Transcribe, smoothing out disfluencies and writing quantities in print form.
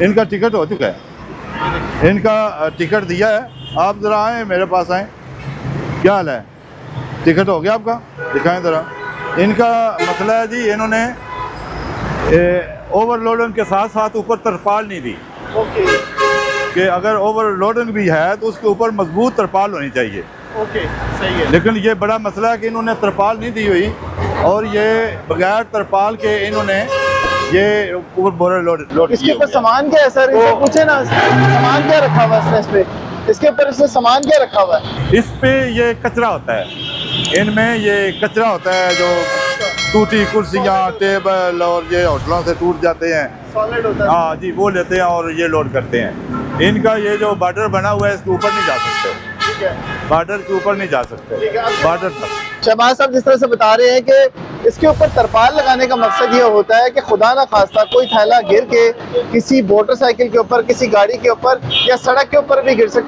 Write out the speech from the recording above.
इनका टिकट हो चुका है, इनका टिकट दिया है। आप ज़रा आएँ, मेरे पास आएँ। क्या हाल है? टिकट हो गया आपका? दिखाएं ज़रा। इनका मसला है जी, इन्होंने ओवरलोडिंग के साथ साथ ऊपर तरपाल नहीं दी। ओके कि अगर ओवरलोडिंग भी है तो उसके ऊपर मजबूत तरपाल होनी चाहिए। ओके, सही है। लेकिन ये बड़ा मसला है कि इन्होंने तरपाल नहीं दी हुई, और ये बगैर तरपाल के इन्होंने ये ऊपर बोरा लोड इसके ऊपर सामान क्या है सर? इसे पूछे ना, सामान क्या रखा हुआ है इस पे? इसके ऊपर इसने सामान क्या रखा हुआ है? इस पे ये कचरा होता है, इनमें ये कचरा होता है, जो टूटी कुर्सियाँ, टेबल और ये होटलों से टूट जाते हैं। सॉलिड होता है। हाँ जी, वो लेते हैं और ये लोड करते हैं। इनका ये जो बॉर्डर बना हुआ है, इसके ऊपर नहीं जा सकते, ठीक है, बॉर्डर के ऊपर नहीं जा सकते, ठीक है। बॉर्डर तक। शहबाज साहब जिस तरह से बता रहे हैं कि इसके ऊपर तरपाल लगाने का मकसद ये होता है कि खुदा ना खास्ता कोई थैला गिर के किसी मोटरसाइकिल के ऊपर, किसी गाड़ी के ऊपर या सड़क के ऊपर भी गिर सकता है।